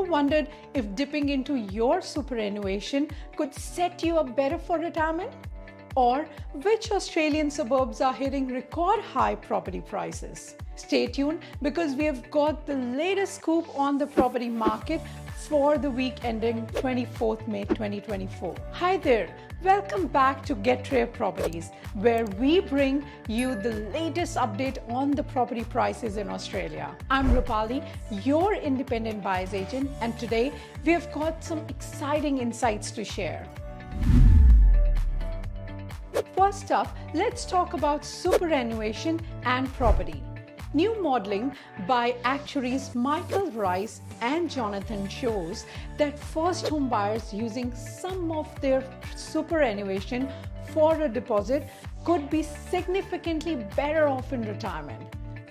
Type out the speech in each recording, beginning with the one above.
wondered if dipping into your superannuation could set you up better for retirement? Or which Australian suburbs are hitting record high property prices? Stay tuned because we have got the latest scoop on the property market for the week ending 24th May 2024. Hi there, welcome back to Get Rare Properties, where we bring you the latest update on the property prices in Australia. I'm Rupali, your independent buyer's agent, and today we have got some exciting insights to share. First up, let's talk about superannuation and property. New modeling by actuaries Michael Rice and Jonathan shows that first home buyers using some of their superannuation for a deposit could be significantly better off in retirement.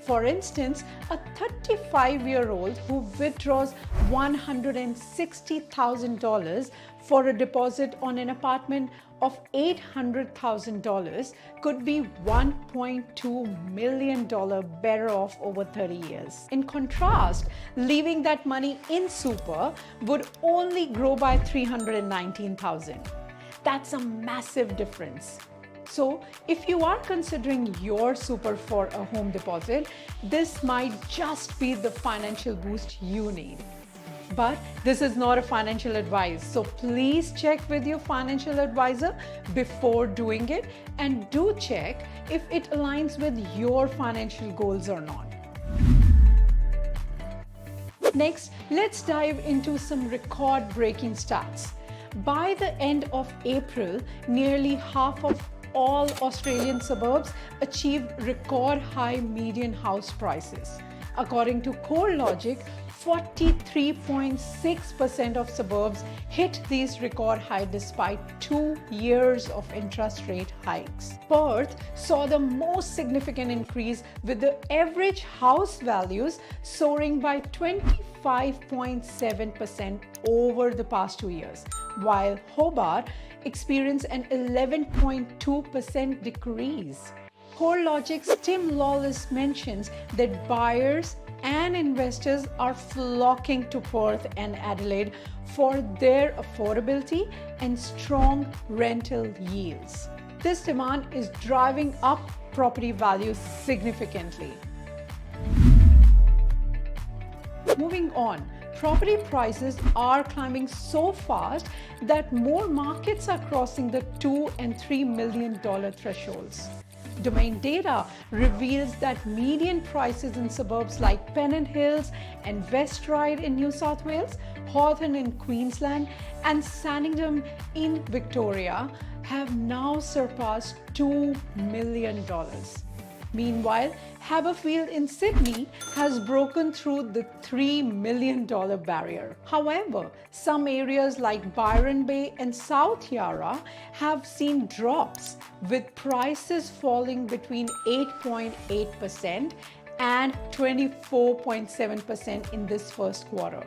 For instance, a 35-year-old who withdraws $160,000 for a deposit on an apartment of $800,000 could be $1.2 million better off over 30 years. In contrast, leaving that money in super would only grow by $319,000. That's a massive difference. So, if you are considering your super for a home deposit, this might just be the financial boost you need. But this is not a financial advice, so please check with your financial advisor before doing it, and do check if it aligns with your financial goals or not. Next, let's dive into some record-breaking stats. By the end of April, nearly half of all Australian suburbs achieved record high median house prices. According to CoreLogic, 43.6% of suburbs hit these record high despite 2 years of interest rate hikes. Perth saw the most significant increase, with the average house values soaring by 25.7% over the past 2 years, while Hobart experienced an 11.2% decrease. CoreLogic's Tim Lawless mentions that buyers and investors are flocking to Perth and Adelaide for their affordability and strong rental yields. This demand is driving up property values significantly. Moving on, property prices are climbing so fast that more markets are crossing the $2 and $3 million thresholds. Domain data reveals that median prices in suburbs like Pennant Hills and West Ryde in New South Wales, Hawthorn in Queensland, and Sandringham in Victoria have now surpassed $2 million. Meanwhile, Haberfield in Sydney has broken through the $3 million barrier. However, some areas like Byron Bay and South Yarra have seen drops, with prices falling between 8.8% and 24.7% in this first quarter.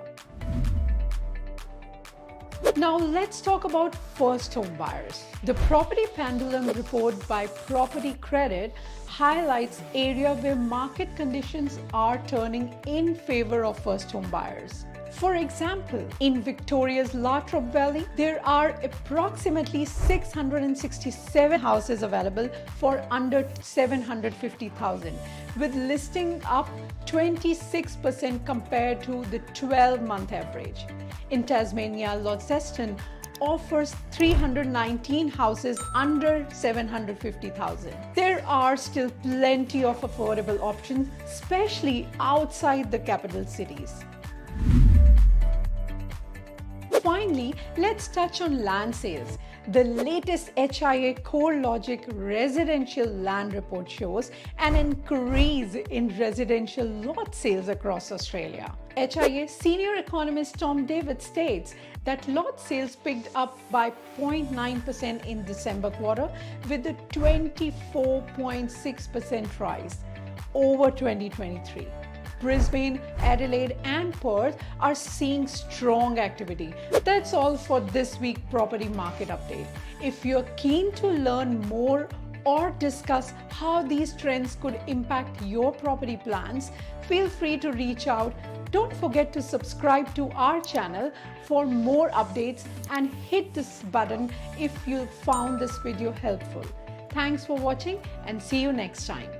Now let's talk about first home buyers. The Property Pendulum report by Property Credit highlights area where market conditions are turning in favor of first home buyers. For example, in Victoria's Latrobe Valley, there are approximately 667 houses available for under $750,000, with listing up 26% compared to the 12-month average. In Tasmania, Launceston offers 319 houses under $750,000. There are still plenty of affordable options, especially outside the capital cities. Finally, let's touch on land sales. The latest HIA CoreLogic residential land report shows an increase in residential lot sales across Australia. HIA senior economist Tom David states that lot sales picked up by 0.9% in December quarter, with a 24.6% rise over 2023. Brisbane, Adelaide, and Perth are seeing strong activity. That's all for this week's property market update. If you're keen to learn more or discuss how these trends could impact your property plans, feel free to reach out Don't forget to subscribe to our channel for more updates and hit this button if you found this video helpful. Thanks for watching and see you next time.